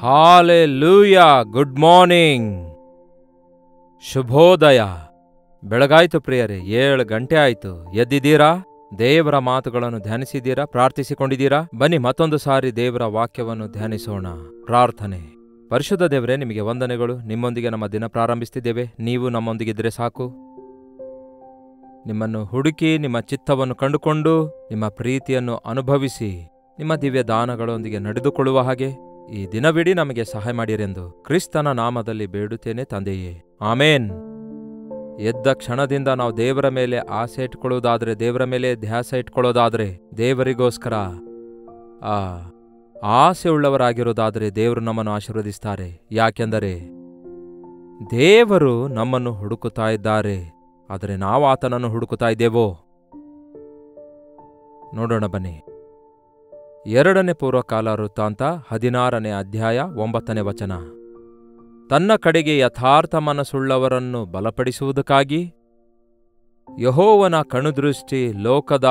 Hallelujah. Good morning, ಶುಭೋದಯ. ಬೆಳಗಾಯ್ತು ಪ್ರಿಯರೇ, 7 ಗಂಟೆ ಆಯ್ತು. ಎದ್ದಿದ್ದೀರಾ? ದೇವರ ಮಾತುಗಳನ್ನು ಧ್ಯಾನಿಸಿದ್ದೀರಾ? ಪ್ರಾರ್ಥಿಸಿಕೊಂಡಿದ್ದೀರಾ? ಬನ್ನಿ ಮತ್ತೊಂದು ಸಾರಿ ದೇವರ ವಾಕ್ಯವನ್ನು ಧ್ಯಾನಿಸೋಣ. ಪ್ರಾರ್ಥನೆ. ಪರಿಶುದ್ಧ ದೇವರೇ, ನಿಮಗೆ ವಂದನೆಗಳು. ನಿಮ್ಮೊಂದಿಗೆ ನಮ್ಮ ದಿನ ಪ್ರಾರಂಭಿಸ್ತಿದ್ದೇವೆ. ನೀವು ನಮ್ಮೊಂದಿಗಿದ್ರೆ ಸಾಕು. ನಿಮ್ಮನ್ನು ಹುಡುಕಿ, ನಿಮ್ಮ ಚಿತ್ತವನ್ನು ಕಂಡುಕೊಂಡು, ನಿಮ್ಮ ಪ್ರೀತಿಯನ್ನು ಅನುಭವಿಸಿ, ನಿಮ್ಮ ದಿವ್ಯ ದಾನಗಳೊಂದಿಗೆ ನಡೆದುಕೊಳ್ಳುವ ಹಾಗೆ ಈ ದಿನವಿಡೀ ನಮಗೆ ಸಹಾಯ ಮಾಡಿರೆಂದು ಕ್ರಿಸ್ತನ ನಾಮದಲ್ಲಿ ಬೇಡುತ್ತೇನೆ ತಂದೆಯೇ, ಆಮೇನ್. ಎದ್ದ ಕ್ಷಣದಿಂದ ನಾವು ದೇವರ ಮೇಲೆ ಆಸೆ ಇಟ್ಕೊಳ್ಳೋದಾದ್ರೆ, ದೇವರ ಮೇಲೆ ಧ್ಯಾಸ ಇಟ್ಕೊಳ್ಳೋದಾದ್ರೆ, ದೇವರಿಗೋಸ್ಕರ ಆಸೆ ಉಳ್ಳವರಾಗಿರೋದಾದರೆ ದೇವರು ನಮ್ಮನ್ನು ಆಶೀರ್ವದಿಸ್ತಾರೆ. ಯಾಕೆಂದರೆ ದೇವರು ನಮ್ಮನ್ನು ಹುಡುಕುತ್ತಾ ಇದ್ದಾರೆ. ಆದರೆ ನಾವು ಆತನನ್ನು ಹುಡುಕುತ್ತಾ ಇದ್ದೇವೋ? ನೋಡೋಣ ಬನ್ನಿ. 2ನೇ ಪೂರ್ವಕಾಲ ವೃತ್ತಾಂತ 16ನೇ ಅಧ್ಯಾಯ 9ನೇ ವಚನ. ತನ್ನ ಕಡೆಗೆ ಯಥಾರ್ಥ ಮನಸ್ಸುಳ್ಳವರನ್ನು ಬಲಪಡಿಸುವುದಕ್ಕಾಗಿ ಯೆಹೋವನ ಕಣ್ಣುದೃಷ್ಟಿ ಲೋಕದ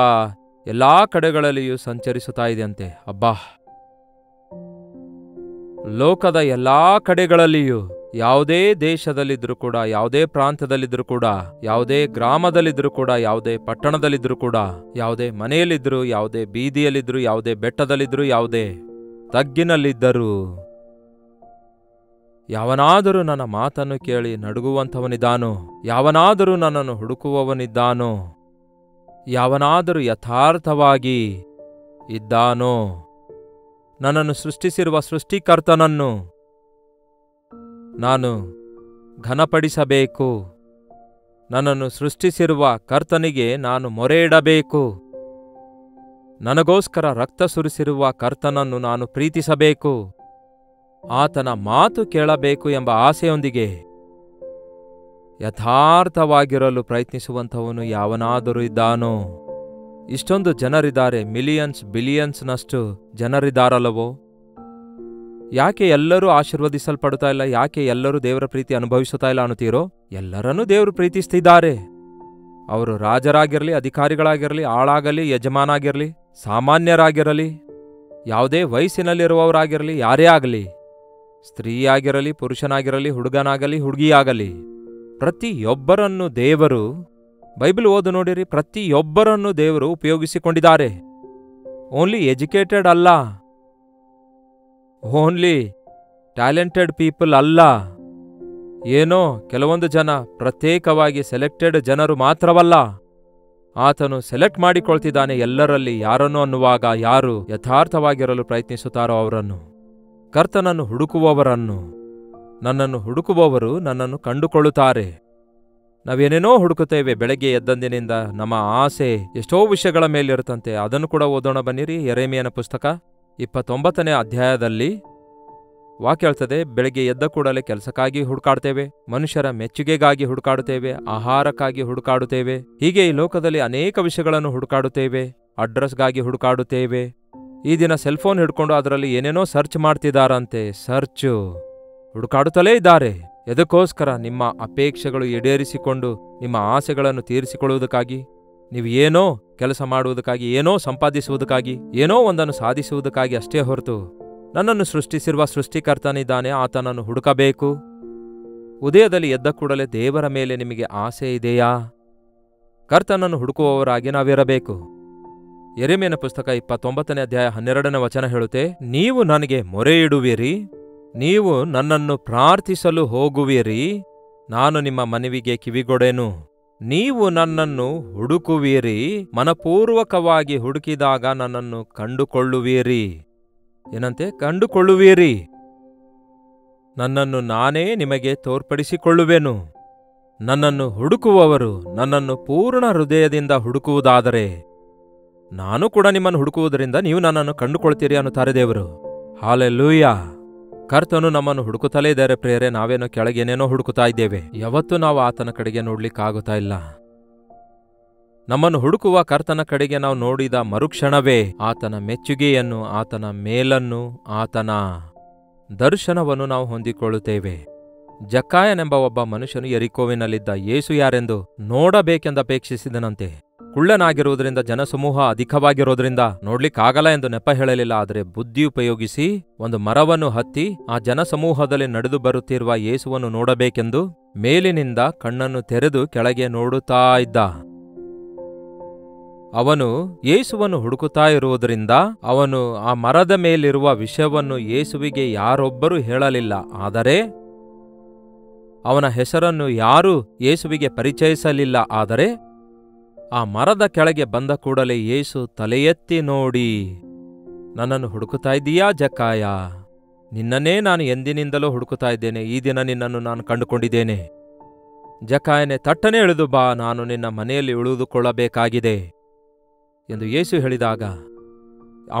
ಎಲ್ಲಾ ಕಡೆಗಳಲ್ಲಿಯೂ ಸಂಚರಿಸುತ್ತಾ ಇದೆಯಂತೆ. ಅಬ್ಬಾ, ಲೋಕದ ಎಲ್ಲಾ ಕಡೆಗಳಲ್ಲಿಯೂ, ಯಾವುದೇ ದೇಶದಲ್ಲಿದ್ದರೂ ಕೂಡ, ಯಾವುದೇ ಪ್ರಾಂತ್ಯದಲ್ಲಿದ್ದರೂ ಕೂಡ, ಯಾವುದೇ ಗ್ರಾಮದಲ್ಲಿದ್ದರೂ ಕೂಡ, ಯಾವುದೇ ಪಟ್ಟಣದಲ್ಲಿದ್ದರೂ ಕೂಡ, ಯಾವುದೇ ಮನೆಯಲ್ಲಿದ್ದರೂ, ಯಾವುದೇ ಬೀದಿಯಲ್ಲಿದ್ದರೂ, ಯಾವುದೇ ಬೆಟ್ಟದಲ್ಲಿದ್ದರೂ, ಯಾವುದೇ ತಗ್ಗಿನಲ್ಲಿದ್ದರೂ, ಯಾವನಾದರೂ ನನ್ನ ಮಾತನ್ನು ಕೇಳಿ ನಡುಗುವಂಥವನಿದ್ದಾನೋ, ಯಾವನಾದರೂ ನನ್ನನ್ನು ಹುಡುಕುವವನಿದ್ದಾನೋ, ಯಾವನಾದರೂ ಯಥಾರ್ಥವಾಗಿ ಇದ್ದಾನೋ, ನನ್ನನ್ನು ಸೃಷ್ಟಿಸಿರುವ ಸೃಷ್ಟಿಕರ್ತನನ್ನು ನಾನು ಘನಪಡಿಸಬೇಕು. ನನ್ನನ್ನು ಸೃಷ್ಟಿಸಿರುವ ಕರ್ತನಿಗೆ ನಾನು ಮೊರೆ ಇಡಬೇಕು. ನನಗೋಸ್ಕರ ರಕ್ತ ಸುರಿಸಿರುವ ಕರ್ತನನ್ನು ನಾನು ಪ್ರೀತಿಸಬೇಕು. ಆತನ ಮಾತು ಕೇಳಬೇಕು ಎಂಬ ಆಸೆಯೊಂದಿಗೆ ಯಥಾರ್ಥವಾಗಿರಲು ಪ್ರಯತ್ನಿಸುವಂಥವನು ಯಾವನಾದರೂ ಇದ್ದಾನೋ? ಇಷ್ಟೊಂದು ಜನರಿದ್ದಾರೆ, ಮಿಲಿಯನ್ಸ್ ಬಿಲಿಯನ್ಸ್ನಷ್ಟು ಜನರಿದ್ದಾರಲ್ಲವೋ? ಯಾಕೆ ಎಲ್ಲರೂ ಆಶೀರ್ವದಿಸಲ್ಪಡುತ್ತಾ ಇಲ್ಲ? ಯಾಕೆ ಎಲ್ಲರೂ ದೇವರ ಪ್ರೀತಿ ಅನುಭವಿಸುತ್ತಾ ಇಲ್ಲ ಅನ್ನುತ್ತೀರೋ? ಎಲ್ಲರನ್ನೂ ದೇವರು ಪ್ರೀತಿಸ್ತಿದ್ದಾರೆ. ಅವರು ರಾಜರಾಗಿರಲಿ, ಅಧಿಕಾರಿಗಳಾಗಿರಲಿ, ಆಳಾಗಲಿ, ಯಜಮಾನಾಗಿರಲಿ, ಸಾಮಾನ್ಯರಾಗಿರಲಿ, ಯಾವುದೇ ವಯಸ್ಸಿನಲ್ಲಿರುವವರಾಗಿರಲಿ, ಯಾರೇ ಆಗಲಿ, ಸ್ತ್ರೀಯಾಗಿರಲಿ, ಪುರುಷನಾಗಿರಲಿ, ಹುಡುಗನಾಗಲಿ, ಹುಡುಗಿಯಾಗಲಿ, ಪ್ರತಿಯೊಬ್ಬರನ್ನು ದೇವರು, ಬೈಬಲ್ ಓದು ನೋಡಿರಿ, ಪ್ರತಿಯೊಬ್ಬರನ್ನು ದೇವರು ಉಪಯೋಗಿಸಿಕೊಂಡಿದ್ದಾರೆ. ಓನ್ಲಿ ಎಜುಕೇಟೆಡ್ ಅಲ್ಲ, ಓನ್ಲಿ ಟ್ಯಾಲೆಂಟೆಡ್ ಪೀಪಲ್ ಅಲ್ಲ, ಏನೋ ಕೆಲವೊಂದು ಜನ ಪ್ರತ್ಯೇಕವಾಗಿ ಸೆಲೆಕ್ಟೆಡ್ ಜನರು ಮಾತ್ರವಲ್ಲ. ಆತನು ಸೆಲೆಕ್ಟ್ ಮಾಡಿಕೊಳ್ತಿದ್ದಾನೆ ಎಲ್ಲರಲ್ಲಿ ಯಾರನ್ನು ಅನ್ನುವಾಗ, ಯಾರು ಯಥಾರ್ಥವಾಗಿರಲು ಪ್ರಯತ್ನಿಸುತ್ತಾರೋ ಅವರನ್ನು, ಕರ್ತನನ್ನು ಹುಡುಕುವವರನ್ನು. ನನ್ನನ್ನು ಹುಡುಕುವವರು ನನ್ನನ್ನು ಕಂಡುಕೊಳ್ಳುತ್ತಾರೆ. ನಾವೇನೇನೋ ಹುಡುಕುತ್ತೇವೆ. ಬೆಳಗ್ಗೆ ಎದ್ದಂದಿನಿಂದ ನಮ್ಮ ಆಸೆ ಎಷ್ಟೋ ವಿಷಯಗಳ ಮೇಲಿರುತ್ತಂತೆ. ಅದನ್ನು ಕೂಡ ಓದೋಣ ಬನ್ನಿರಿ. ಯೆರೆಮೀಯನ ಪುಸ್ತಕ 29ನೇ ಅಧ್ಯಾಯದಲ್ಲಿ ವಾಕ್ಯ ಹೇಳ್ತದೆ, ಬೆಳಗ್ಗೆ ಎದ್ದ ಕೂಡಲೇ ಕೆಲಸಕ್ಕಾಗಿ ಹುಡುಕಾಡ್ತೇವೆ, ಮನುಷ್ಯರ ಮೆಚ್ಚುಗೆಗಾಗಿ ಹುಡುಕಾಡುತ್ತೇವೆ, ಆಹಾರಕ್ಕಾಗಿ ಹುಡುಕಾಡುತ್ತೇವೆ, ಹೀಗೆ ಈ ಲೋಕದಲ್ಲಿ ಅನೇಕ ವಿಷಯಗಳನ್ನು ಹುಡುಕಾಡುತ್ತೇವೆ. ಅಡ್ರೆಸ್ಗಾಗಿ ಹುಡುಕಾಡುತ್ತೇವೆ. ಈ ದಿನ ಸೆಲ್ಫೋನ್ ಹಿಡ್ಕೊಂಡು ಅದರಲ್ಲಿ ಏನೇನೋ ಸರ್ಚ್ ಮಾಡ್ತಿದ್ದಾರಂತೆ. ಸರ್ಚು ಹುಡುಕಾಡುತ್ತಲೇ ಇದ್ದಾರೆ. ಎದಕ್ಕೋಸ್ಕರ? ನಿಮ್ಮ ಅಪೇಕ್ಷೆಗಳು ಈಡೇರಿಸಿಕೊಂಡು, ನಿಮ್ಮ ಆಸೆಗಳನ್ನು ತೀರಿಸಿಕೊಳ್ಳುವುದಕ್ಕಾಗಿ, ನೀವು ಏನೋ ಕೆಲಸ ಮಾಡುವುದಕ್ಕಾಗಿ, ಏನೋ ಸಂಪಾದಿಸುವುದಕ್ಕಾಗಿ, ಏನೋ ಒಂದನ್ನು ಸಾಧಿಸುವುದಕ್ಕಾಗಿ ಅಷ್ಟೇ ಹೊರತು ನನ್ನನ್ನು ಸೃಷ್ಟಿಸಿರುವ ಸೃಷ್ಟಿಕರ್ತನಿದ್ದಾನೆ, ಆತನನ್ನು ಹುಡುಕಬೇಕು. ಉದಯದಲ್ಲಿ ಎದ್ದ ಕೂಡಲೇ ದೇವರ ಮೇಲೆ ನಿಮಗೆ ಆಸೆ ಇದೆಯಾ? ಕರ್ತನನ್ನು ಹುಡುಕುವವರಾಗಿ ನಾವಿರಬೇಕು. ಯೆರೆಮೀಯನ ಪುಸ್ತಕ 29ನೇ ಅಧ್ಯಾಯ 12ನೇ ವಚನ ಹೇಳುತ್ತೆ, ನೀವು ನನಗೆ ಮೊರೆ ಇಡುವಿರಿ, ನೀವು ನನ್ನನ್ನು ಪ್ರಾರ್ಥಿಸಲು ಹೋಗುವಿರಿ, ನಾನು ನಿಮ್ಮ ಮನವಿಗೆ ಕಿವಿಗೊಡೆನು. ನೀವು ನನ್ನನ್ನು ಹುಡುಕುವಿರಿ, ಮನಪೂರ್ವಕವಾಗಿ ಹುಡುಕಿದಾಗ ನನ್ನನ್ನು ಕಂಡುಕೊಳ್ಳುವಿರಿ. ಏನಂತೆ? ಕಂಡುಕೊಳ್ಳುವಿರಿ. ನನ್ನನ್ನು ನಾನೇ ನಿಮಗೆ ತೋರ್ಪಡಿಸಿಕೊಳ್ಳುವೆನು. ನನ್ನನ್ನು ಹುಡುಕುವವರು ನನ್ನನ್ನು ಪೂರ್ಣ ಹೃದಯದಿಂದ ಹುಡುಕುವುದಾದರೆ ನಾನು ಕೂಡ ನಿಮ್ಮನ್ನು ಹುಡುಕುವುದರಿಂದ ನೀವು ನನ್ನನ್ನು ಕಂಡುಕೊಳ್ತೀರಿ ಅನ್ನುತ್ತಾರೆ ದೇವರು. ಹಾಲೆಲೂಯಾ. ಕರ್ತನು ನಮ್ಮನ್ನು ಹುಡುಕುತ್ತಲೇ ಇದ್ದಾರೆ ಪ್ರಿಯರೇ. ನಾವೇನೋ ಕೆಳಗೇನೇನೋ ಹುಡುಕುತ್ತಾ ಇದ್ದೇವೆ. ಯಾವತ್ತೂ ನಾವು ಆತನ ಕಡೆಗೆ ನೋಡ್ಲಿಕ್ಕಾಗುತ್ತಾ ಇಲ್ಲ. ನಮ್ಮನ್ನು ಹುಡುಕುವ ಕರ್ತನ ಕಡೆಗೆ ನಾವು ನೋಡಿದ ಮರುಕ್ಷಣವೇ ಆತನ ಮೆಚ್ಚುಗೆಯನ್ನು, ಆತನ ಮೇಲನ್ನು, ಆತನ ದರ್ಶನವನ್ನು ನಾವು ಹೊಂದಿಕೊಳ್ಳುತ್ತೇವೆ. ಜಕ್ಕಾಯನೆಂಬ ಒಬ್ಬ ಮನುಷ್ಯನು ಯೆರಿಕೋವಿನಲ್ಲಿದ್ದ. ಯೇಸು ಯಾರೆಂದು ನೋಡಬೇಕೆಂದಪೇಕ್ಷಿಸಿದನಂತೆ. ಕುಳ್ಳನಾಗಿರುವುದರಿಂದ ಜನಸಮೂಹ ಅಧಿಕವಾಗಿರೋದ್ರಿಂದ ನೋಡ್ಲಿಕ್ಕಾಗಲ್ಲ ಎಂದು ನೆಪ ಹೇಳಲಿಲ್ಲ. ಆದರೆ ಬುದ್ಧಿ ಉಪಯೋಗಿಸಿ ಒಂದು ಮರವನ್ನು ಹತ್ತಿ ಆ ಜನಸಮೂಹದಲ್ಲಿ ನಡೆದು ಬರುತ್ತಿರುವ ಯೇಸುವನ್ನು ನೋಡಬೇಕೆಂದು ಮೇಲಿನಿಂದ ಕಣ್ಣನ್ನು ತೆರೆದು ಕೆಳಗೆ ನೋಡುತ್ತಾ ಇದ್ದ. ಅವನು ಯೇಸುವನ್ನು ಹುಡುಕುತ್ತಾ ಇರುವುದರಿಂದ ಅವನು ಆ ಮರದ ಮೇಲಿರುವ ವಿಷಯವನ್ನು ಯೇಸುವಿಗೆ ಯಾರೊಬ್ಬರೂ ಹೇಳಲಿಲ್ಲ. ಆದರೆ ಅವನ ಹೆಸರನ್ನು ಯಾರೂ ಯೇಸುವಿಗೆ ಪರಿಚಯಿಸಲಿಲ್ಲ. ಆದರೆ ಆ ಮರದ ಕೆಳಗೆ ಬಂದ ಕೂಡಲೇ ಯೇಸು ತಲೆ ಎತ್ತಿ ನೋಡಿ, ನನ್ನನ್ನು ಹುಡುಕುತ್ತಾ ಇದ್ದೀಯಾ ಜಕ್ಕಾಯ? ನಿನ್ನನ್ನೇ ನಾನು ಎಂದಿನಿಂದಲೂ ಹುಡುಕುತ್ತಾ ಇದ್ದೇನೆ. ಈ ದಿನ ನಿನ್ನನ್ನು ನಾನು ಕಂಡುಕೊಂಡಿದ್ದೇನೆ. ಜಕ್ಕಾಯನೇ, ತಟ್ಟನೆ ಇಳಿದು ಬಾ, ನಾನು ನಿನ್ನ ಮನೆಯಲ್ಲಿ ಉಳಿದುಕೊಳ್ಳಬೇಕಾಗಿದೆ ಎಂದು ಯೇಸು ಹೇಳಿದಾಗ,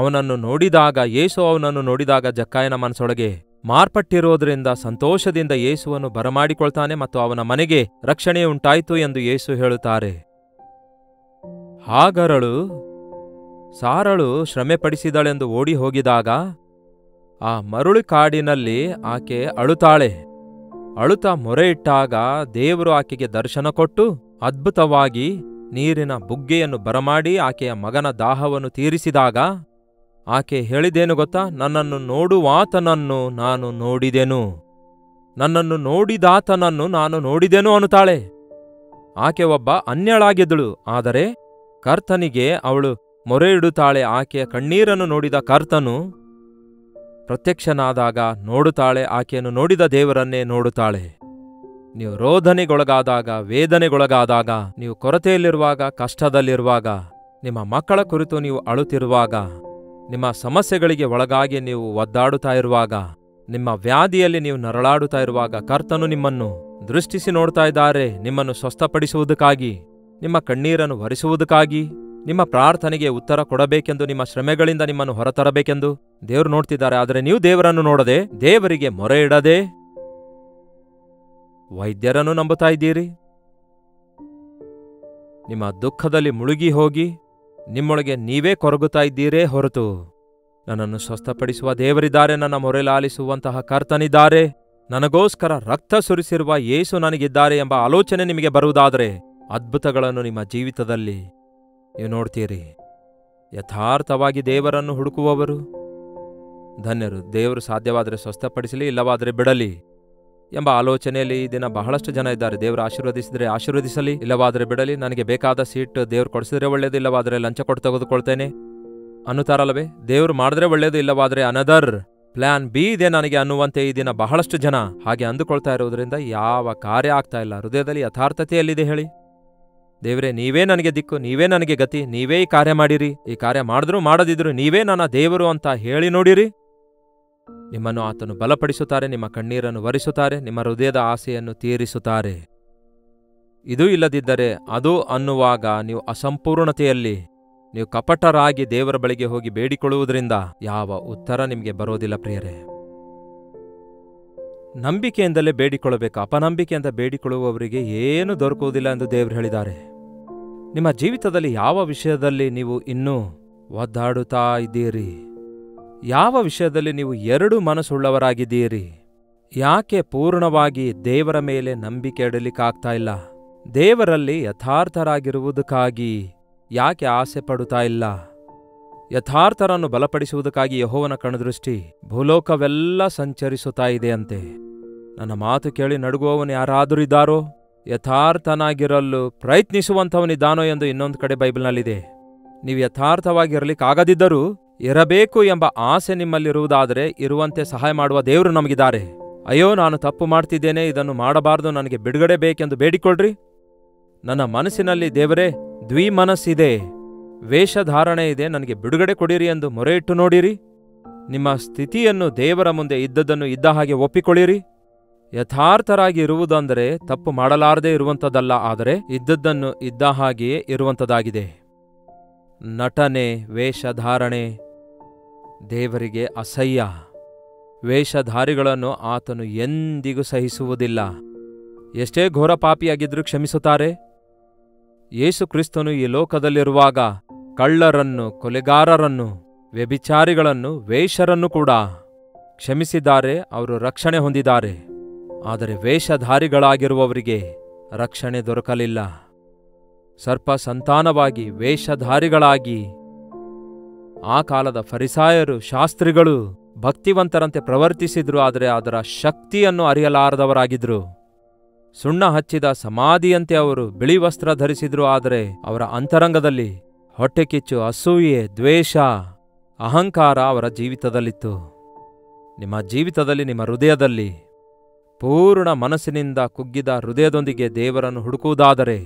ಯೇಸು ಅವನನ್ನು ನೋಡಿದಾಗ ಜಕ್ಕಾಯನ ಮನಸ್ಸೊಳಗೆ ಮಾರ್ಪಟ್ಟಿರೋದ್ರಿಂದ ಸಂತೋಷದಿಂದ ಯೇಸುವನ್ನು ಬರಮಾಡಿಕೊಳ್ತಾನೆ ಮತ್ತು ಅವನ ಮನೆಗೆ ರಕ್ಷಣೆ ಉಂಟಾಯಿತು ಎಂದು ಯೇಸು ಹೇಳುತ್ತಾರೆ. ಹಾಗರಳು ಸಾರಳು ಶ್ರಮೆಪಡಿಸಿದಳೆಂದು ಓಡಿ ಹೋಗಿದಾಗ ಆ ಮರುಳು ಕಾಡಿನಲ್ಲಿ ಆಕೆ ಅಳುತ್ತಾಳೆ. ಅಳುತ್ತಾ ಮೊರೆ ಇಟ್ಟಾಗ ದೇವರು ಆಕೆಗೆ ದರ್ಶನ ಕೊಟ್ಟು ಅದ್ಭುತವಾಗಿ ನೀರಿನ ಬುಗ್ಗೆಯನ್ನು ಬರಮಾಡಿ ಆಕೆಯ ಮಗನ ದಾಹವನ್ನು ತೀರಿಸಿದಾಗ ಆಕೆ ಹೇಳಿದೇನು ಗೊತ್ತಾ? ನನ್ನನ್ನು ನೋಡುವಾತನನ್ನು ನಾನು ನೋಡಿದೆನು, ನನ್ನನ್ನು ನೋಡಿದಾತನನ್ನು ನಾನು ನೋಡಿದೆನು ಅನ್ನುತ್ತಾಳೆ. ಆಕೆ ಒಬ್ಬ ಅನ್ಯಳಾಗಿದ್ದಳು. ಆದರೆ ಕರ್ತನಿಗೆ ಅವಳು ಮೊರೆ ಇಡುತ್ತಾಳೆ. ಆಕೆಯ ಕಣ್ಣೀರನ್ನು ನೋಡಿದ ಕರ್ತನು ಪ್ರತ್ಯಕ್ಷನಾದಾಗ ನೋಡುತ್ತಾಳೆ. ಆಕೆಯನ್ನು ನೋಡಿದ ದೇವರನ್ನೇ ನೋಡುತ್ತಾಳೆ. ನೀವು ರೋಧನೆಗೊಳಗಾದಾಗ, ವೇದನೆಗೊಳಗಾದಾಗ, ನೀವು ಕೊರತೆಯಲ್ಲಿರುವಾಗ, ಕಷ್ಟದಲ್ಲಿರುವಾಗ, ನಿಮ್ಮ ಮಕ್ಕಳ ಕುರಿತು ನೀವು ಅಳುತ್ತಿರುವಾಗ, ನಿಮ್ಮ ಸಮಸ್ಯೆಗಳಿಗೆ ಒಳಗಾಗಿ ನೀವು ಒದ್ದಾಡುತ್ತಾ ಇರುವಾಗ, ನಿಮ್ಮ ವ್ಯಾಧಿಯಲ್ಲಿ ನೀವು ನರಳಾಡುತ್ತಾ ಇರುವಾಗ ಕರ್ತನು ನಿಮ್ಮನ್ನು ದೃಷ್ಟಿಸಿ ನೋಡ್ತಾ ಇದ್ದಾರೆ. ನಿಮ್ಮನ್ನು ಸ್ವಸ್ಥಪಡಿಸುವುದಕ್ಕಾಗಿ, ನಿಮ್ಮ ಕಣ್ಣೀರನ್ನು ಒರೆಸುವುದಕ್ಕಾಗಿ, ನಿಮ್ಮ ಪ್ರಾರ್ಥನೆಗೆ ಉತ್ತರ ಕೊಡಬೇಕೆಂದು, ನಿಮ್ಮ ಶ್ರಮೆಗಳಿಂದ ನಿಮ್ಮನ್ನು ಹೊರತರಬೇಕೆಂದು ದೇವರು ನೋಡ್ತಿದ್ದಾರೆ. ಆದರೆ ನೀವು ದೇವರನ್ನು ನೋಡದೆ, ದೇವರಿಗೆ ಮೊರೆ ಇಡದೆ ವೈದ್ಯರನ್ನು ನಂಬುತ್ತಾ ಇದ್ದೀರಿ. ನಿಮ್ಮ ದುಃಖದಲ್ಲಿ ಮುಳುಗಿ ಹೋಗಿ ನಿಮ್ಮೊಳಗೆ ನೀವೇ ಕೊರಗುತ್ತಾ ಇದ್ದೀರೇ ಹೊರತು ನನ್ನನ್ನು ಸ್ವಸ್ಥಪಡಿಸುವ ದೇವರಿದ್ದಾರೆ, ನನ್ನ ಮೊರೆಲಾಲಿಸುವಂತಹ ಕರ್ತನಿದ್ದಾರೆ, ನನಗೋಸ್ಕರ ರಕ್ತ ಸುರಿಸಿರುವ ಯೇಸು ನನಗಿದ್ದಾರೆ ಎಂಬ ಆಲೋಚನೆ ನಿಮಗೆ ಬರುವುದಾದರೆ ಅದ್ಭುತಗಳನ್ನು ನಿಮ್ಮ ಜೀವಿತದಲ್ಲಿ ನೀವು ನೋಡ್ತೀರಿ. ಯಥಾರ್ಥವಾಗಿ ದೇವರನ್ನು ಹುಡುಕುವವರು ಧನ್ಯರು. ದೇವರು ಸಾಧ್ಯವಾದರೆ ಸ್ವಸ್ಥಪಡಿಸಲಿ, ಇಲ್ಲವಾದರೆ ಬಿಡಲಿ ಎಂಬ ಆಲೋಚನೆಯಲ್ಲಿ ಈ ದಿನ ಬಹಳಷ್ಟು ಜನ ಇದ್ದಾರೆ. ದೇವರು ಆಶೀರ್ವದಿಸಿದರೆ ಆಶೀರ್ವದಿಸಲಿ, ಇಲ್ಲವಾದರೆ ಬಿಡಲಿ. ನನಗೆ ಬೇಕಾದ ಸೀಟ್ ದೇವ್ರು ಕೊಡಿಸಿದ್ರೆ ಒಳ್ಳೇದು, ಇಲ್ಲವಾದರೆ ಲಂಚ ಕೊಟ್ಟು ತೆಗೆದುಕೊಳ್ತೇನೆ ಅನ್ನುತ್ತಾರಲ್ಲವೇ. ದೇವ್ರು ಮಾಡಿದ್ರೆ ಒಳ್ಳೇದು, ಇಲ್ಲವಾದರೆ ಅನದರ್ ಪ್ಲಾನ್ ಬಿ ಇದೆ ನನಗೆ ಅನ್ನುವಂತೆ ಈ ದಿನ ಬಹಳಷ್ಟು ಜನ ಹಾಗೆ ಅಂದುಕೊಳ್ತಾ ಇರೋದ್ರಿಂದ ಯಾವ ಕಾರ್ಯ ಆಗ್ತಾ ಇಲ್ಲ. ಹೃದಯದಲ್ಲಿ ಯಥಾರ್ಥತೆಯಲ್ಲಿದೆ ಹೇಳಿ, ದೇವರೇ ನೀವೇ ನನಗೆ ದಿಕ್ಕು, ನೀವೇ ನನಗೆ ಗತಿ, ನೀವೇ ಈ ಕಾರ್ಯ ಮಾಡಿರಿ, ಈ ಕಾರ್ಯ ಮಾಡಿದ್ರು ಮಾಡದಿದ್ರು ನೀವೇ ನನ್ನ ದೇವರು ಅಂತ ಹೇಳಿ ನೋಡಿರಿ. ನಿಮ್ಮನ್ನು ಆತನು ಬಲಪಡಿಸುತ್ತಾರೆ, ನಿಮ್ಮ ಕಣ್ಣೀರನ್ನು ಒರೆಸುತ್ತಾರೆ, ನಿಮ್ಮ ಹೃದಯದ ಆಸೆಯನ್ನು ತೀರಿಸುತ್ತಾರೆ. ಇದು ಇಲ್ಲದಿದ್ದರೆ ಅದು ಅನ್ನುವಾಗ ನೀವು ಅಸಂಪೂರ್ಣತೆಯಲ್ಲಿ, ನೀವು ಕಪಟರಾಗಿ ದೇವರ ಬಳಿಗೆ ಹೋಗಿ ಬೇಡಿಕೊಳ್ಳುವುದರಿಂದ ಯಾವ ಉತ್ತರ ನಿಮಗೆ ಬರೋದಿಲ್ಲ ಪ್ರಿಯರೇ. ನಂಬಿಕೆಯಿಂದಲೇ ಬೇಡಿಕೊಳ್ಳಬೇಕು. ಅಪನಂಬಿಕೆಯಿಂದ ಬೇಡಿಕೊಳ್ಳುವವರಿಗೆ ಏನು ದೊರಕುವುದಿಲ್ಲ ಎಂದು ದೇವರು ಹೇಳಿದ್ದಾರೆ. ನಿಮ್ಮ ಜೀವಿತದಲ್ಲಿ ಯಾವ ವಿಷಯದಲ್ಲಿ ನೀವು ಇನ್ನೂ ಒದ್ದಾಡುತ್ತಾ ಇದ್ದೀರಿ? ಯಾವ ವಿಷಯದಲ್ಲಿ ನೀವು ಎರಡು ಮನಸ್ಸುಳ್ಳವರಾಗಿದ್ದೀರಿ? ಯಾಕೆ ಪೂರ್ಣವಾಗಿ ದೇವರ ಮೇಲೆ ನಂಬಿಕೆ ಇಡಲಿಕ್ಕಾಗ್ತಾ ಇಲ್ಲ? ದೇವರಲ್ಲಿ ಯಥಾರ್ಥರಾಗಿರುವುದಕ್ಕಾಗಿ ಯಾಕೆ ಆಸೆ ಪಡುತ್ತಾ ಇಲ್ಲ? ಯಥಾರ್ಥರನ್ನು ಬಲಪಡಿಸುವುದಕ್ಕಾಗಿ ಯೆಹೋವನ ಕಣ್ಣುದೃಷ್ಟಿ ಭೂಲೋಕವೆಲ್ಲ ಸಂಚರಿಸುತ್ತಾ ಇದೆಯಂತೆ. ನನ್ನ ಮಾತು ಕೇಳಿ ನಡುಗುವವನು ಯಾರಾದರೂ ಇದ್ದಾರೋ? ಯಥಾರ್ಥನಾಗಿರಲು ಪ್ರಯತ್ನಿಸುವಂಥವನಿದ್ದಾನೋ ಎಂದು ಇನ್ನೊಂದು ಕಡೆ ಬೈಬಲ್ನಲ್ಲಿದೆ. ನೀವು ಯಥಾರ್ಥವಾಗಿರಲಿಕ್ಕಾಗದಿದ್ದರೂ ಇರಬೇಕು ಎಂಬ ಆಸೆ ನಿಮ್ಮಲ್ಲಿರುವುದಾದರೆ ಇರುವಂತೆ ಸಹಾಯ ಮಾಡುವ ದೇವರು ನಮಗಿದ್ದಾರೆ. ಅಯ್ಯೋ, ನಾನು ತಪ್ಪು ಮಾಡ್ತಿದ್ದೇನೆ, ಇದನ್ನು ಮಾಡಬಾರದು, ನನಗೆ ಬಿಡುಗಡೆ ಬೇಕೆಂದು ಬೇಡಿಕೊಳ್ಳ್ರಿ. ನನ್ನ ಮನಸ್ಸಿನಲ್ಲಿ ದೇವರೇ ದ್ವಿಮನಸ್ಸಿದೆ, ವೇಷಧಾರಣೆ ಇದೆ, ನನಗೆ ಬಿಡುಗಡೆ ಕೊಡಿರಿ ಎಂದು ಮೊರೆ ಇಟ್ಟು ನೋಡಿರಿ. ನಿಮ್ಮ ಸ್ಥಿತಿಯನ್ನು ದೇವರ ಮುಂದೆ ಇದ್ದದ್ದನ್ನು ಇದ್ದ ಹಾಗೆ ಒಪ್ಪಿಕೊಳ್ಳಿರಿ. ಯಥಾರ್ಥರಾಗಿ ಇರುವುದಂದರೆ ತಪ್ಪು ಮಾಡಲಾರದೆ ಇರುವಂಥದ್ದಲ್ಲ, ಆದರೆ ಇದ್ದದ್ದನ್ನು ಇದ್ದ ಹಾಗೆಯೇ ಇರುವಂಥದ್ದಾಗಿದೆ. ನಟನೆ, ವೇಷಧಾರಣೆ ದೇವರಿಗೆ ಅಸಹ್ಯ. ವೇಷಧಾರಿಗಳನ್ನು ಆತನು ಎಂದಿಗೂ ಸಹಿಸುವುದಿಲ್ಲ. ಎಷ್ಟೇ ಘೋರ ಪಾಪಿಯಾಗಿದ್ರೂ ಕ್ಷಮಿಸುತ್ತಾರೆ. ಯೇಸು ಕ್ರಿಸ್ತನು ಈ ಲೋಕದಲ್ಲಿರುವಾಗ ಕಳ್ಳರನ್ನು, ಕೊಲೆಗಾರರನ್ನು, ವ್ಯಭಿಚಾರಿಗಳನ್ನು, ವೇಶ್ಯರನ್ನು ಕೂಡ ಕ್ಷಮಿಸಿದ್ದಾರೆ. ಅವರು ರಕ್ಷಣೆ ಹೊಂದಿದ್ದಾರೆ. ಆದರೆ ವೇಷಧಾರಿಗಳಾಗಿರುವವರಿಗೆ ರಕ್ಷಣೆ ದೊರಕಲಿಲ್ಲ. ಸರ್ಪ ಸಂತಾನವಾಗಿ ವೇಷಧಾರಿಗಳಾಗಿ ಆ ಕಾಲದ ಫರಿಸಾಯರು, ಶಾಸ್ತ್ರಿಗಳು ಭಕ್ತಿವಂತರಂತೆ ಪ್ರವರ್ತಿಸಿದ್ರು, ಆದರೆ ಅದರ ಶಕ್ತಿಯನ್ನು ಅರಿಯಲಾರದವರಾಗಿದ್ರು. ಸುಣ್ಣ ಹಚ್ಚಿದ ಸಮಾಧಿಯಂತೆ ಅವರು ಬಿಳಿ ವಸ್ತ್ರ ಧರಿಸಿದ್ರು, ಆದರೆ ಅವರ ಅಂತರಂಗದಲ್ಲಿ ಹೊಟ್ಟೆಕಿಚ್ಚು, ಅಸೂಯೆ, ದ್ವೇಷ, ಅಹಂಕಾರ ಅವರ ಜೀವಿತದಲ್ಲಿತ್ತು. ನಿಮ್ಮ ಜೀವಿತದಲ್ಲಿ, ನಿಮ್ಮ ಹೃದಯದಲ್ಲಿ ಪೂರ್ಣ ಮನಸ್ಸಿನಿಂದ ಕುಗ್ಗಿದ ಹೃದಯದೊಂದಿಗೆ ದೇವರನ್ನು ಹುಡುಕುವುದಾದರೆ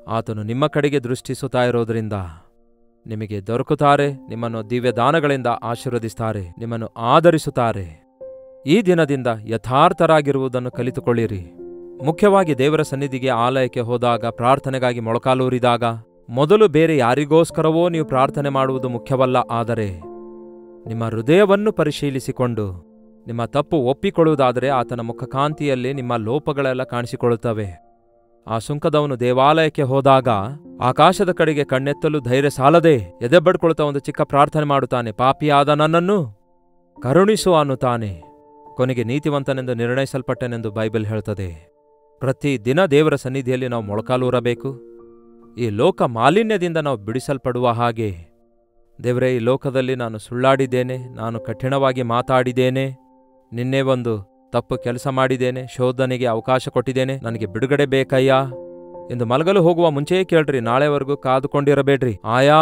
ಆತನು ನಿಮ್ಮ ಕಡೆಗೆ ದೃಷ್ಟಿಸುತ್ತಾ ಇರೋದ್ರಿಂದ ನಿಮಗೆ ದೊರಕುತ್ತಾರೆ. ನಿಮ್ಮನ್ನು ದಿವ್ಯದಾನಗಳಿಂದ ಆಶೀರ್ವದಿಸುತ್ತಾರೆ, ನಿಮ್ಮನ್ನು ಆದರಿಸುತ್ತಾರೆ. ಈ ದಿನದಿಂದ ಯಥಾರ್ಥರಾಗಿರುವುದನ್ನು ಕಲಿತುಕೊಳ್ಳಿರಿ. ಮುಖ್ಯವಾಗಿ ದೇವರ ಸನ್ನಿಧಿಗೆ, ಆಲಯಕ್ಕೆ ಹೋದಾಗ, ಪ್ರಾರ್ಥನೆಗಾಗಿ ಮೊಳಕಾಲೂರಿದಾಗ ಮೊದಲು ಬೇರೆ ಯಾರಿಗೋಸ್ಕರವೋ ನೀವು ಪ್ರಾರ್ಥನೆ ಮಾಡುವುದು ಮುಖ್ಯವಲ್ಲ. ಆದರೆ ನಿಮ್ಮ ಹೃದಯವನ್ನು ಪರಿಶೀಲಿಸಿಕೊಂಡು ನಿಮ್ಮ ತಪ್ಪು ಒಪ್ಪಿಕೊಳ್ಳುವುದಾದರೆ ಆತನ ಮುಖಕಾಂತಿಯಲ್ಲಿ ನಿಮ್ಮ ಲೋಪಗಳೆಲ್ಲ ಕಾಣಿಸಿಕೊಳ್ಳುತ್ತವೆ. ಆ ಸುಂಕದವನು ದೇವಾಲಯಕ್ಕೆ ಹೋದಾಗ ಆಕಾಶದ ಕಡೆಗೆ ಕಣ್ಣೆತ್ತಲು ಧೈರ್ಯ ಸಾಲದೆ ಎದೆಬಡ್ಕೊಳ್ತಾ ಒಂದು ಚಿಕ್ಕ ಪ್ರಾರ್ಥನೆ ಮಾಡುತ್ತಾನೆ. ಪಾಪಿಯಾದ ನನ್ನನ್ನು ಕರುಣಿಸು ಅನ್ನುತ್ತಾನೆ. ಕೊನೆಗೆ ನೀತಿವಂತನೆಂದು ನಿರ್ಣಯಿಸಲ್ಪಟ್ಟನೆಂದು ಬೈಬಲ್ ಹೇಳ್ತದೆ. ಪ್ರತಿದಿನ ದೇವರ ಸನ್ನಿಧಿಯಲ್ಲಿ ನಾವು ಮೊಳಕಾಲೂರಬೇಕು. ಈ ಲೋಕ ಮಾಲಿನ್ಯದಿಂದ ನಾವು ಬಿಡಿಸಲ್ಪಡುವ ಹಾಗೆ, ದೇವರೇ, ಈ ಲೋಕದಲ್ಲಿ ನಾನು ಸುಳ್ಳಾಡಿದ್ದೇನೆ, ನಾನು ಕಠಿಣವಾಗಿ ಮಾತಾಡಿದ್ದೇನೆ, ನಿನ್ನೆ ಒಂದು ತಪ್ಪು ಕೆಲಸ ಮಾಡಿದ್ದೇನೆ, ಶೋಧನೆಗೆ ಅವಕಾಶ ಕೊಟ್ಟಿದ್ದೇನೆ, ನನಗೆ ಬಿಡುಗಡೆ ಬೇಕಯ್ಯ ಎಂದು ಮಲಗಲು ಹೋಗುವ ಮುಂಚೆಯೇ ಕೇಳ್ರಿ. ನಾಳೆವರೆಗೂ ಕಾದುಕೊಂಡಿರಬೇಡ್ರಿ. ಆಯಾ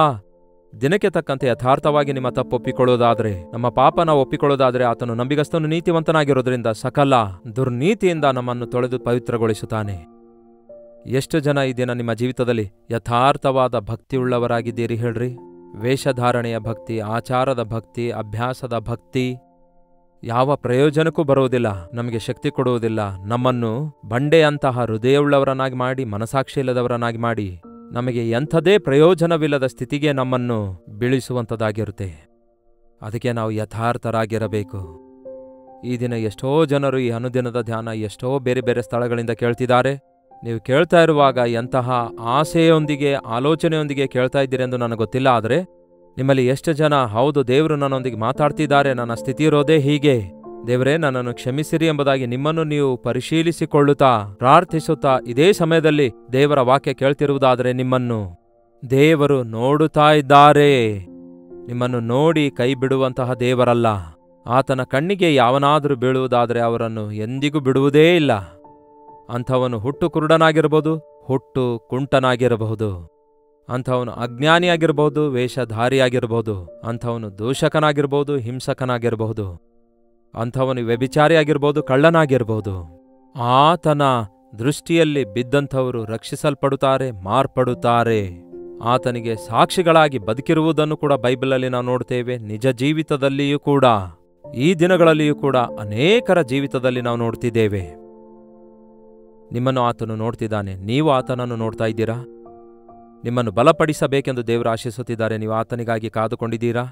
ದಿನಕ್ಕೆ ತಕ್ಕಂತೆ ಯಥಾರ್ಥವಾಗಿ ನಿಮ್ಮ ತಪ್ಪು ಒಪ್ಪಿಕೊಳ್ಳೋದಾದ್ರೆ, ನಮ್ಮ ಪಾಪ ನಾವು ಒಪ್ಪಿಕೊಳ್ಳೋದಾದ್ರೆ, ಆತನು ನಂಬಿಗಸ್ತನು ನೀತಿವಂತನಾಗಿರೋದ್ರಿಂದ ಸಕಲ ದುರ್ನೀತಿಯಿಂದ ನಮ್ಮನ್ನು ತೊಳೆದು ಪವಿತ್ರಗೊಳಿಸುತ್ತಾನೆ. ಎಷ್ಟು ಜನ ಈ ದಿನ ನಿಮ್ಮ ಜೀವಿತದಲ್ಲಿ ಯಥಾರ್ಥವಾದ ಭಕ್ತಿಯುಳ್ಳವರಾಗಿದ್ದೀರಿ ಹೇಳ್ರಿ? ವೇಷಧಾರಣೆಯ ಭಕ್ತಿ, ಆಚಾರದ ಭಕ್ತಿ, ಅಭ್ಯಾಸದ ಭಕ್ತಿ ಯಾವ ಪ್ರಯೋಜನಕ್ಕೂ ಬರುವುದಿಲ್ಲ, ನಮಗೆ ಶಕ್ತಿ ಕೊಡುವುದಿಲ್ಲ. ನಮ್ಮನ್ನು ಬಂಡೆಯಂತಹ ಹೃದಯವುಳ್ಳವರನ್ನಾಗಿ ಮಾಡಿ, ಮನಸಾಕ್ಷಿ ಇಲ್ಲದವರನ್ನಾಗಿ ಮಾಡಿ, ನಮಗೆ ಎಂಥದೇ ಪ್ರಯೋಜನವಿಲ್ಲದ ಸ್ಥಿತಿಗೆ ನಮ್ಮನ್ನು ಬೀಳಿಸುವಂಥದ್ದಾಗಿರುತ್ತೆ. ಅದಕ್ಕೆ ನಾವು ಯಥಾರ್ಥರಾಗಿರಬೇಕು. ಈ ದಿನ ಎಷ್ಟೋ ಜನರು ಈ ಅನುದಿನದ ಧ್ಯಾನ ಎಷ್ಟೋ ಬೇರೆ ಬೇರೆ ಸ್ಥಳಗಳಿಂದ ಕೇಳ್ತಿದ್ದಾರೆ. ನೀವು ಕೇಳ್ತಾ ಇರುವಾಗ ಎಂತಹ ಆಸೆಯೊಂದಿಗೆ, ಆಲೋಚನೆಯೊಂದಿಗೆ ಕೇಳ್ತಾ ಇದ್ದೀರೆಂದು ನನಗೆ ಗೊತ್ತಿಲ್ಲ. ಆದರೆ ನಿಮ್ಮಲ್ಲಿ ಎಷ್ಟು ಜನ ಹೌದು ದೇವರು ನನ್ನೊಂದಿಗೆ ಮಾತಾಡ್ತಿದ್ದಾರೆ, ನನ್ನ ಸ್ಥಿತಿ ಇರೋದೇ ಹೀಗೆ, ದೇವರೇ ನನ್ನನ್ನು ಕ್ಷಮಿಸಿರಿ ಎಂಬುದಾಗಿ ನಿಮ್ಮನ್ನು ನೀವು ಪರಿಶೀಲಿಸಿಕೊಳ್ಳುತ್ತಾ ಪ್ರಾರ್ಥಿಸುತ್ತಾ ಇದೇ ಸಮಯದಲ್ಲಿ ದೇವರ ವಾಕ್ಯ ಕೇಳ್ತಿರುವುದಾದರೆ ನಿಮ್ಮನ್ನು ದೇವರು ನೋಡುತ್ತಾ ಇದ್ದಾರೆ. ನಿಮ್ಮನ್ನು ನೋಡಿ ಕೈ ಬಿಡುವಂತಹ ದೇವರಲ್ಲ. ಆತನ ಕಣ್ಣಿಗೆ ಯಾವನಾದರೂ ಬೀಳುವುದಾದರೆ ಅವರನ್ನು ಎಂದಿಗೂ ಬಿಡುವುದೇ ಇಲ್ಲ. ಅಂಥವನು ಹುಟ್ಟು ಕುರುಡನಾಗಿರಬಹುದು, ಹುಟ್ಟು ಕುಂಟನಾಗಿರಬಹುದು, ಅಂಥವನು ಅಜ್ಞಾನಿಯಾಗಿರಬಹುದು, ವೇಷಧಾರಿಯಾಗಿರಬಹುದು, ಅಂಥವನು ದೂಷಕನಾಗಿರಬಹುದು, ಹಿಂಸಕನಾಗಿರಬಹುದು, ಅಂಥವನು ವ್ಯಭಿಚಾರಿಯಾಗಿರ್ಬೋದು, ಕಳ್ಳನಾಗಿರ್ಬೋದು. ಆತನ ದೃಷ್ಟಿಯಲ್ಲಿ ಬಿದ್ದಂಥವರು ರಕ್ಷಿಸಲ್ಪಡುತ್ತಾರೆ, ಮಾರ್ಪಡುತ್ತಾರೆ. ಆತನಿಗೆ ಸಾಕ್ಷಿಗಳಾಗಿ ಬದುಕಿರುವುದನ್ನು ಕೂಡ ಬೈಬಲಲ್ಲಿ ನಾವು ನೋಡ್ತೇವೆ. ನಿಜ ಜೀವಿತದಲ್ಲಿಯೂ ಕೂಡ, ಈ ದಿನಗಳಲ್ಲಿಯೂ ಕೂಡ ಅನೇಕರ ಜೀವಿತದಲ್ಲಿ ನಾವು ನೋಡ್ತಿದ್ದೇವೆ. ನಿಮ್ಮನ್ನು ಆತನು ನೋಡ್ತಿದ್ದಾನೆ, ನೀವು ಆತನನ್ನು ನೋಡ್ತಾ ಇದ್ದೀರಾ? ನಿಮ್ಮನ್ನು ಬಲಪಡಿಸಬೇಕೆಂದು ದೇವರು ಆಶಿಸುತ್ತಿದ್ದಾರೆ. ನೀವು ಆತನಿಗಾಗಿ ಕಾದುಕೊಂಡಿದ್ದೀರಾ?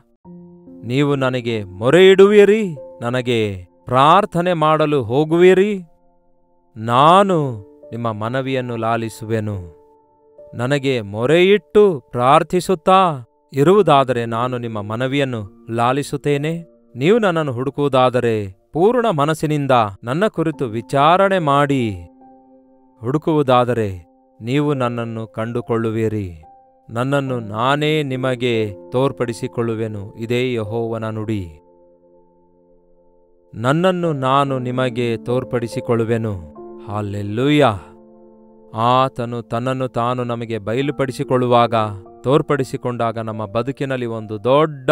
ನೀವು ನನಗೆ ಮೊರೆ ಇಡುವಿರಿ, ನನಗೆ ಪ್ರಾರ್ಥನೆ ಮಾಡಲು ಹೋಗುವಿರಿ, ನಾನು ನಿಮ್ಮ ಮನವಿಯನ್ನು ಲಾಲಿಸುವೆನು. ನನಗೆ ಮೊರೆಯಿಟ್ಟು ಪ್ರಾರ್ಥಿಸುತ್ತಾ ಇರುವುದಾದರೆ ನಾನು ನಿಮ್ಮ ಮನವಿಯನ್ನು ಲಾಲಿಸುತ್ತೇನೆ. ನೀವು ನನ್ನನ್ನು ಹುಡುಕುವುದಾದರೆ ಪೂರ್ಣ ಮನಸ್ಸಿನಿಂದ ನನ್ನ ಕುರಿತು ವಿಚಾರಣೆ ಮಾಡಿ ಹುಡುಕುವುದಾದರೆ ನೀವು ನನ್ನನ್ನು ಕಂಡುಕೊಳ್ಳುವಿರಿ. ನನ್ನನ್ನು ನಾನೇ ನಿಮಗೆ ತೋರ್ಪಡಿಸಿಕೊಳ್ಳುವೆನು. ಇದೇ ಯೆಹೋವನ ನುಡಿ. ನನ್ನನ್ನು ನಾನು ನಿಮಗೆ ತೋರ್ಪಡಿಸಿಕೊಳ್ಳುವೆನು. ಹಲ್ಲೆಲೂಯಾ. ಆತನು ತನ್ನನ್ನು ತಾನು ನಮಗೆ ಬಯಲುಪಡಿಸಿಕೊಳ್ಳುವಾಗ, ತೋರ್ಪಡಿಸಿಕೊಂಡಾಗ ನಮ್ಮ ಬದುಕಿನಲ್ಲಿ ಒಂದು ದೊಡ್ಡ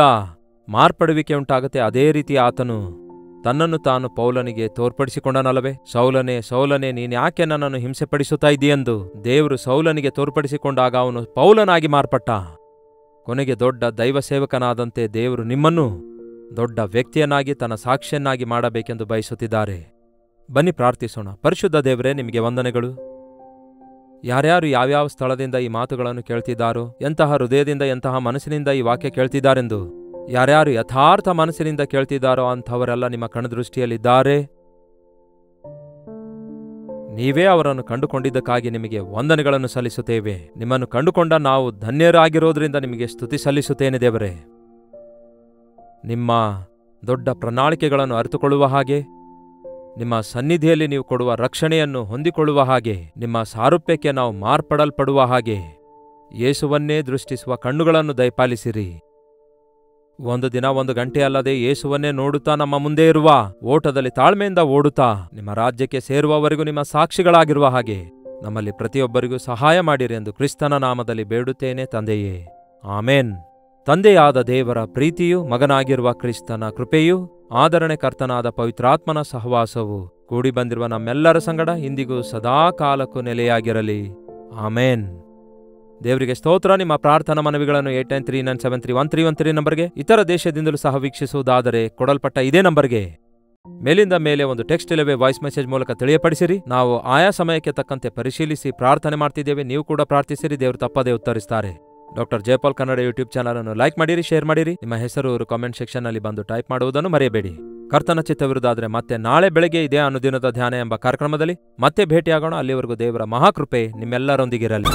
ಮಾರ್ಪಡುವಿಕೆ ಉಂಟಾಗುತ್ತೆ. ಅದೇ ರೀತಿ ಆತನು ತನ್ನನ್ನು ತಾನು ಪೌಲನಿಗೆ ತೋರ್ಪಡಿಸಿಕೊಂಡನಲ್ಲವೇ? ಸೌಲನೇ ಸೌಲನೇ, ನೀನ್ಯಾಕೆ ನನ್ನನ್ನು ಹಿಂಸೆಪಡಿಸುತ್ತಾ ಇದೆಯೆಂದು ದೇವರು ಸೌಲನಿಗೆ ತೋರ್ಪಡಿಸಿಕೊಂಡಾಗ ಅವನು ಪೌಲನಾಗಿ ಮಾರ್ಪಟ್ಟ. ಕೊನೆಗೆ ದೊಡ್ಡ ದೈವ ಸೇವಕನಾದಂತೆ ದೇವರು ನಿಮ್ಮನ್ನು ದೊಡ್ಡ ವ್ಯಕ್ತಿಯನ್ನಾಗಿ, ತನ್ನ ಸಾಕ್ಷಿಯನ್ನಾಗಿ ಮಾಡಬೇಕೆಂದು ಬಯಸುತ್ತಿದ್ದಾರೆ. ಬನ್ನಿ ಪ್ರಾರ್ಥಿಸೋಣ. ಪರಿಶುದ್ಧ ದೇವರೇ, ನಿಮಗೆ ವಂದನೆಗಳು. ಯಾರ್ಯಾರು ಯಾವ್ಯಾವ ಸ್ಥಳದಿಂದ ಈ ಮಾತುಗಳನ್ನು ಕೇಳ್ತಿದ್ದಾರೋ, ಎಂತಹ ಹೃದಯದಿಂದ, ಎಂತಹ ಮನಸ್ಸಿನಿಂದ ಈ ವಾಕ್ಯ ಕೇಳ್ತಿದ್ದಾರೆಂದು ಯಾರ್ಯಾರು ಯಥಾರ್ಥ ಮನಸ್ಸಿನಿಂದ ಕೇಳ್ತಿದ್ದಾರೋ ಅಂಥವರೆಲ್ಲ ನಿಮ್ಮ ಕಣ್ಣದೃಷ್ಟಿಯಲ್ಲಿದ್ದಾರೆ. ನೀವೇ ಅವರನ್ನು ಕಂಡುಕೊಂಡಿದ್ದಕ್ಕಾಗಿ ನಿಮಗೆ ವಂದನೆಗಳನ್ನು ಸಲ್ಲಿಸುತ್ತೇವೆ. ನಿಮ್ಮನ್ನು ಕಂಡುಕೊಂಡ ನಾವು ಧನ್ಯರಾಗಿರೋದ್ರಿಂದ ನಿಮಗೆ ಸ್ತುತಿ ಸಲ್ಲಿಸುತ್ತೇನೆ ದೇವರೇ. ನಿಮ್ಮ ದೊಡ್ಡ ಪ್ರಣಾಳಿಕೆಗಳನ್ನು ಅರಿತುಕೊಳ್ಳುವ ಹಾಗೆ, ನಿಮ್ಮ ಸನ್ನಿಧಿಯಲ್ಲಿ ನೀವು ಕೊಡುವ ರಕ್ಷಣೆಯನ್ನು ಹೊಂದಿಕೊಳ್ಳುವ ಹಾಗೆ, ನಿಮ್ಮ ಸಾರೂಪ್ಯಕ್ಕೆ ನಾವು ಮಾರ್ಪಡಲ್ಪಡುವ ಹಾಗೆ ಯೇಸುವನ್ನೇ ದೃಷ್ಟಿಸುವ ಕಣ್ಣುಗಳನ್ನು ದಯಪಾಲಿಸಿರಿ. ಒಂದು ದಿನ 1 ಗಂಟೆ ಅಲ್ಲದೆ ಯೇಸುವನ್ನೇ ನೋಡುತ್ತಾ ನಮ್ಮ ಮುಂದೆ ಇರುವ ಓಟದಲ್ಲಿ ತಾಳ್ಮೆಯಿಂದ ಓಡುತ್ತಾ ನಿಮ್ಮ ರಾಜ್ಯಕ್ಕೆ ಸೇರುವವರೆಗೂ ನಿಮ್ಮ ಸಾಕ್ಷಿಗಳಾಗಿರುವ ಹಾಗೆ ನಮ್ಮಲ್ಲಿ ಪ್ರತಿಯೊಬ್ಬರಿಗೂ ಸಹಾಯ ಮಾಡಿರಿ ಎಂದು ಕ್ರಿಸ್ತನ ನಾಮದಲ್ಲಿ ಬೇಡುತ್ತೇನೆ ತಂದೆಯೇ, ಆಮೇನ್. ತಂದೆಯಾದ ದೇವರ ಪ್ರೀತಿಯೂ ಮಗನಾಗಿರುವ ಕ್ರಿಸ್ತನ ಕೃಪೆಯೂ ಆದರಣೆ ಕರ್ತನಾದ ಪವಿತ್ರಾತ್ಮನ ಸಹವಾಸವು ಕೂಡಿ ಬಂದಿರುವ ನಮ್ಮೆಲ್ಲರ ಸಂಗಡ ಇಂದಿಗೂ ಸದಾ ಕಾಲಕ್ಕೂ ನೆಲೆಯಾಗಿರಲಿ. ಆಮೇನ್. ದೇವರಿಗೆ ಸ್ತೋತ್ರ. ನಿಮ್ಮ ಪ್ರಾರ್ಥನಾ ಮನವಿಗಳನ್ನು 8939731313 ನಂಬರ್ಗೆ, ಇತರ ದೇಶದಿಂದಲೂ ಸಹ ವೀಕ್ಷಿಸುವುದಾದರೆ ಕೊಡಲ್ಪಟ್ಟ ಇದೇ ನಂಬರ್ಗೆ ಮೇಲಿಂದ ಮೇಲೆ ಒಂದು ಟೆಕ್ಸ್ಟ್ ಇಲ್ಲವೇ ವಾಯ್ಸ್ ಮೆಸೇಜ್ ಮೂಲಕ ತಿಳಿಯಪಡಿಸಿರಿ. ನಾವು ಆಯಾ ಸಮಯಕ್ಕೆ ತಕ್ಕಂತೆ ಪರಿಶೀಲಿಸಿ ಪ್ರಾರ್ಥನೆ ಮಾಡ್ತಿದ್ದೇವೆ. ನೀವು ಕೂಡ ಪ್ರಾರ್ಥಿಸಿರಿ, ದೇವರು ತಪ್ಪದೇ ಉತ್ತರಿಸ್ತಾರೆ. Doctor Jayapal Kannada YouTube channel ಅನ್ನು ಲೈಕ್ ಮಾಡಿರಿ, ಶೇರ್ ಮಾಡಿರಿ. ನಿಮ್ಮ ಹೆಸರು ಕಾಮೆಂಟ್ ಸೆಕ್ಷನ್ ನಲ್ಲಿ ಬಂದು ಟೈಪ್ ಮಾಡುವುದನ್ನು ಮರೆಯಬೇಡಿ. ಕರ್ತನ ಚಿತ್ತವಿರುವುದಾದರೆ ಮತ್ತೆ ನಾಳೆ ಬೆಳಗ್ಗೆ ಇದೇ ಅನುದಿನದ ಧ್ಯಾನ ಎಂಬ ಕಾರ್ಯಕ್ರಮದಲ್ಲಿ ಮತ್ತೆ ಭೇಟಿಯಾಗೋಣ. ಅಲ್ಲಿವರೆಗೂ ದೇವರ ಮಹಾಕೃಪೆ ನಿಮ್ಮೆಲ್ಲರೊಂದಿಗಿರಲಿ.